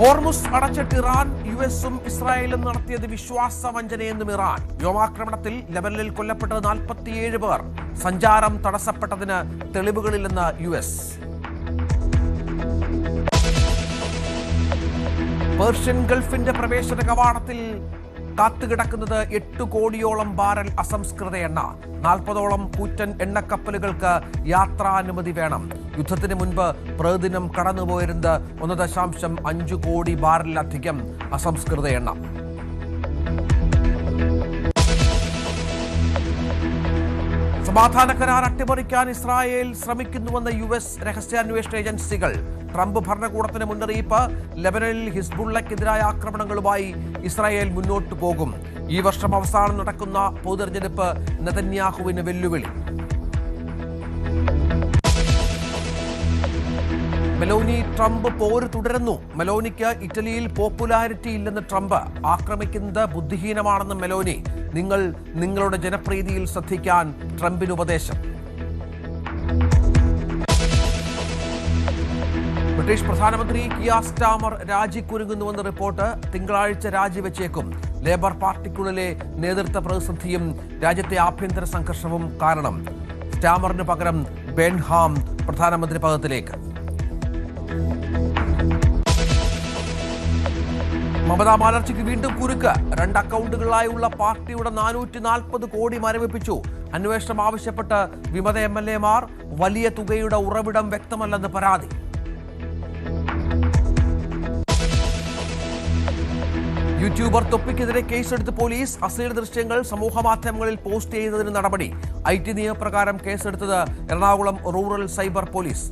Hormuz അടച്ചിട്ട് Iran യുഎസും ഇസ്രായേലും നടത്തിയത് വിശ്വാസവഞ്ചനയെന്നും ഇറാൻ. വ്യോമാക്രമണത്തിൽ ലെബനനിൽ കൊല്ലപ്പെട്ടത് 47 പേർ. സഞ്ചാരം തടസ്സപ്പെട്ടതിന് തെളിവുകളില്ലെന്ന് യുഎസ്. പേർഷ്യൻ ഗൾഫിന്റെ പ്രവേശന കവാടത്തിൽ കാത്തുകിടക്കുന്നത് 8 കോടിയോളം ബാരൽ അസംസ്കൃത എണ്ണ. 40ഓളം കൂറ്റൻ എണ്ണക്കപ്പലുകൾക്ക് യാത്രാനുമതി വേണം. യുദ്ധത്തിന് മുൻപ് പ്രതിദിനം കടന്നുപോയിരുന്നത് 1.5 കോടി ബാരലിലധികം അസംസ്കൃത എണ്ണ. സമാധാന കരാർ അട്ടിമറിക്കാൻ ഇസ്രായേൽ ശ്രമിക്കുന്നുവെന്ന് യുഎസ് രഹസ്യാന്വേഷണ ഏജൻസികൾ. ട്രംപ് ഭരണകൂടത്തിന് മുന്നറിയിപ്പ്. ലെബനനിൽ ഹിസ്ബുള്ളക്കെതിരായ ആക്രമണങ്ങളുമായി ഇസ്രായേൽ മുന്നോട്ടു പോകും. ഈ വർഷം അവസാനം നടക്കുന്ന പൊതുതെരഞ്ഞെടുപ്പ് നെതന്യാഹുവിന് വെല്ലുവിളി. മെലോനി ട്രംപ് പോര് തുടരുന്നു. മെലോനിക്ക് ഇറ്റലിയിൽ പോപ്പുലാരിറ്റി ഇല്ലെന്ന് ട്രംപ്. ആക്രമിക്കുന്നത് ബുദ്ധിഹീനമാണെന്ന് മെലോനി. നിങ്ങളുടെ ജനപ്രീതിയിൽ ശ്രദ്ധിക്കാൻ ട്രംപിന് ഉപദേശം. ബ്രിട്ടീഷ് പ്രധാനമന്ത്രി കിയർ സ്റ്റാമർ രാജിക്കുരുങ്ങുന്നുവെന്ന് റിപ്പോർട്ട്. തിങ്കളാഴ്ച രാജിവെച്ചേക്കും. ലേബർ പാർട്ടിക്കുള്ളിലെ നേതൃത്വ പ്രതിസന്ധിയും രാജ്യത്തെ ആഭ്യന്തര സംഘർഷവും കാരണം. സ്റ്റാമറിന് പകരം ബെൻഹാം പ്രധാനമന്ത്രി പദത്തിലേക്ക്. മമതാ ബാനർജിക്ക് വീണ്ടും കുരുക്ക്. 2 അക്കൗണ്ടുകളിലായുള്ള പാർട്ടിയുടെ 440 കോടി മരവിപ്പിച്ചു. അന്വേഷണം ആവശ്യപ്പെട്ട് വിമത MLA-മാർ. വലിയ തുകയുടെ ഉറവിടം വ്യക്തമല്ലെന്ന് പരാതി. യൂട്യൂബർ തൊപ്പിക്കെതിരെ കേസെടുത്ത് പോലീസ്. അശ്ലീല ദൃശ്യങ്ങൾ സമൂഹ മാധ്യമങ്ങളിൽ പോസ്റ്റ് ചെയ്തതിന് നടപടി. IT നിയമപ്രകാരം കേസെടുത്തത് എറണാകുളം റൂറൽ സൈബർ പോലീസ്.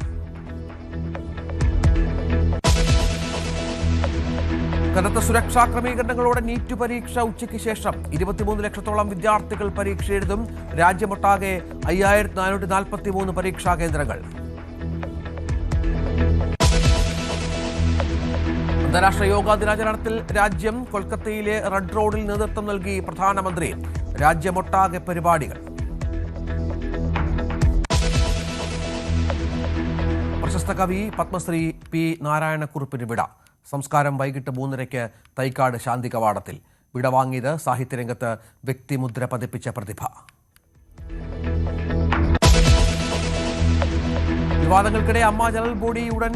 കനത്ത സുരക്ഷാ ക്രമീകരണങ്ങളോടെ നീറ്റ് പരീക്ഷ ഉച്ചയ്ക്ക് ശേഷം. 23 ലക്ഷത്തോളം വിദ്യാർത്ഥികൾ പരീക്ഷ എഴുതും. രാജ്യമൊട്ടാകെ 5443 പരീക്ഷാ കേന്ദ്രങ്ങൾ. അന്താരാഷ്ട്ര യോഗാ ദിനാചരണത്തിൽ രാജ്യം. കൊൽക്കത്തയിലെ റെഡ് റോഡിൽ നേതൃത്വം നൽകി പ്രധാനമന്ത്രി. രാജ്യമൊട്ടാകെ പരിപാടികൾ. പ്രശസ്ത കവി പത്മശ്രീ P. നാരായണക്കുറുപ്പിന് വിട. സംസ്കാരം വൈകിട്ട് 3:30 തൈക്കാട് ശാന്തി കവാടത്തിൽ. വിടവാങ്ങിയത് സാഹിത്യരംഗത്ത് വ്യക്തിമുദ്ര പതിപ്പിച്ച പ്രതിഭ. വിവാദങ്ങൾക്കിടെ അമ്മ ജനറൽ ബോഡി ഉടൻ.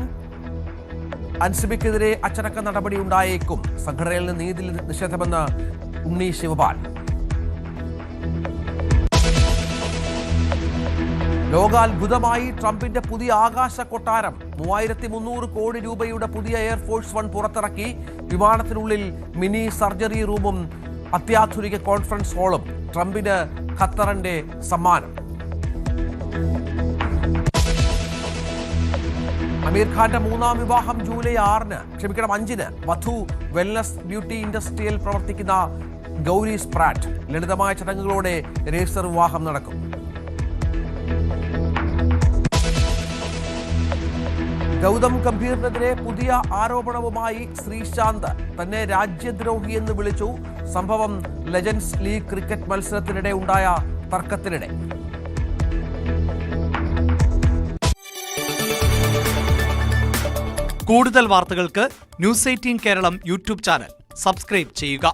അൻസിബിക്കെതിരെ അച്ചടക്ക നടപടി ഉണ്ടായേക്കും. സംഘടനയിൽ നിന്ന് നീതി നിഷേധമെന്ന് ഉണ്ണി ശിവപാൽ. ലോകാത്ഭുതമായി ട്രംപിന്റെ പുതിയ ആകാശ കൊട്ടാരം. 3300 കോടി രൂപയുടെ പുതിയ എയർഫോഴ്സ് 1 പുറത്തിറക്കി. വിമാനത്തിനുള്ളിൽ മിനി സർജറി റൂമും അത്യാധുനിക കോൺഫറൻസ് ഹാളും. ട്രംപിന് ഖത്തറിന്റെ സമ്മാനം. അമീർ ഖാന്റെ 3ാം വിവാഹം ജൂലൈ 5-ന് വധു വെൽനസ് ബ്യൂട്ടി ഇൻഡസ്ട്രിയിൽ പ്രവർത്തിക്കുന്ന ഗൗരി സ്പ്രാറ്റ്. ലളിതമായ ചടങ്ങുകളോടെ രജിസ്റ്റർ വിവാഹം നടക്കും. ഗൗതം ഗംഭീറിനെതിരെ പുതിയ ആരോപണവുമായി ശ്രീശാന്ത്. തന്നെ രാജ്യദ്രോഹിയെന്ന് വിളിച്ചു. സംഭവം ലെജൻഡ്സ് ലീഗ് ക്രിക്കറ്റ് മത്സരത്തിനിടെ ഉണ്ടായ തർക്കത്തിനിടെ. കൂടുതൽ വാർത്തകൾക്ക് News 18 Keralam YouTube channel subscribe ചെയ്യുക.